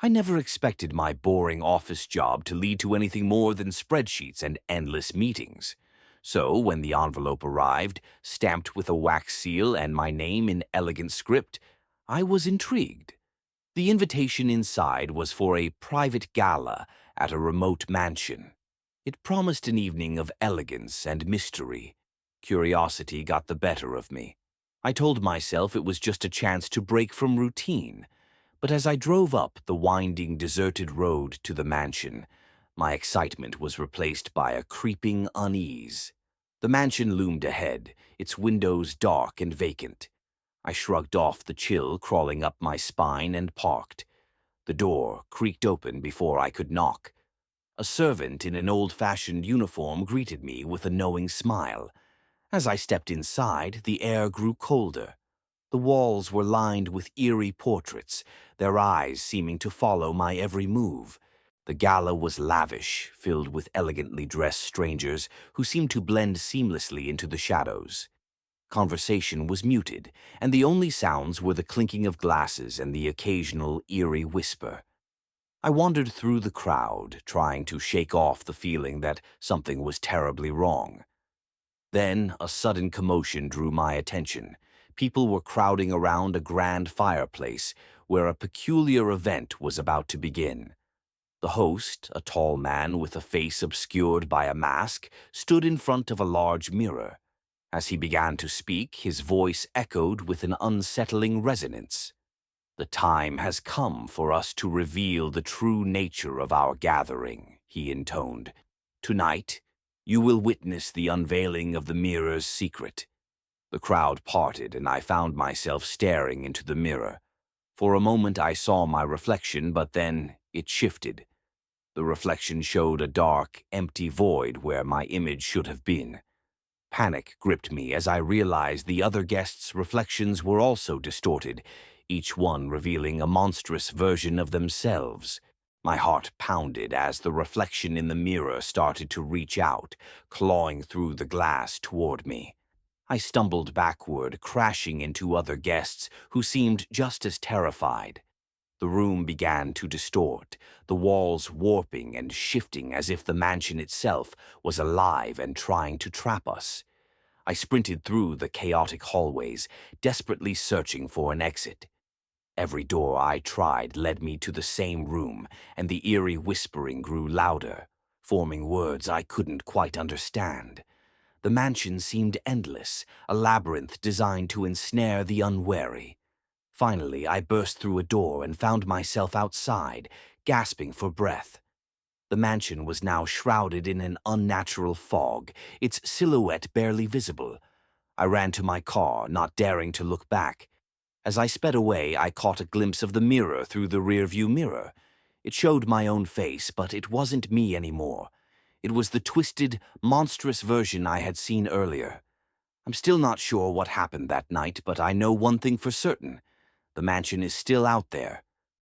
I never expected my boring office job to lead to anything more than spreadsheets and endless meetings. So, when the envelope arrived, stamped with a wax seal and my name in elegant script, I was intrigued. The invitation inside was for a private gala at a remote mansion. It promised an evening of elegance and mystery. Curiosity got the better of me. I told myself it was just a chance to break from routine, but as I drove up the winding, deserted road to the mansion, my excitement was replaced by a creeping unease. The mansion loomed ahead, its windows dark and vacant. I shrugged off the chill crawling up my spine and parked. The door creaked open before I could knock. A servant in an old-fashioned uniform greeted me with a knowing smile. As I stepped inside, the air grew colder. The walls were lined with eerie portraits, their eyes seeming to follow my every move. The gala was lavish, filled with elegantly dressed strangers who seemed to blend seamlessly into the shadows. Conversation was muted, and the only sounds were the clinking of glasses and the occasional eerie whisper. I wandered through the crowd, trying to shake off the feeling that something was terribly wrong. Then a sudden commotion drew my attention. People were crowding around a grand fireplace where a peculiar event was about to begin. The host, a tall man with a face obscured by a mask, stood in front of a large mirror. As he began to speak, his voice echoed with an unsettling resonance. "The time has come for us to reveal the true nature of our gathering," he intoned. "Tonight, you will witness the unveiling of the mirror's secret." The crowd parted, and I found myself staring into the mirror. For a moment I saw my reflection, but then it shifted. The reflection showed a dark, empty void where my image should have been. Panic gripped me as I realized the other guests' reflections were also distorted, each one revealing a monstrous version of themselves. My heart pounded as the reflection in the mirror started to reach out, clawing through the glass toward me. I stumbled backward, crashing into other guests who seemed just as terrified. The room began to distort, the walls warping and shifting as if the mansion itself was alive and trying to trap us. I sprinted through the chaotic hallways, desperately searching for an exit. Every door I tried led me to the same room, and the eerie whispering grew louder, forming words I couldn't quite understand. The mansion seemed endless, a labyrinth designed to ensnare the unwary. Finally, I burst through a door and found myself outside, gasping for breath. The mansion was now shrouded in an unnatural fog, its silhouette barely visible. I ran to my car, not daring to look back. As I sped away, I caught a glimpse of the mirror through the rearview mirror. It showed my own face, but it wasn't me anymore. It was the twisted, monstrous version I had seen earlier. I'm still not sure what happened that night, but I know one thing for certain. The mansion is still out there,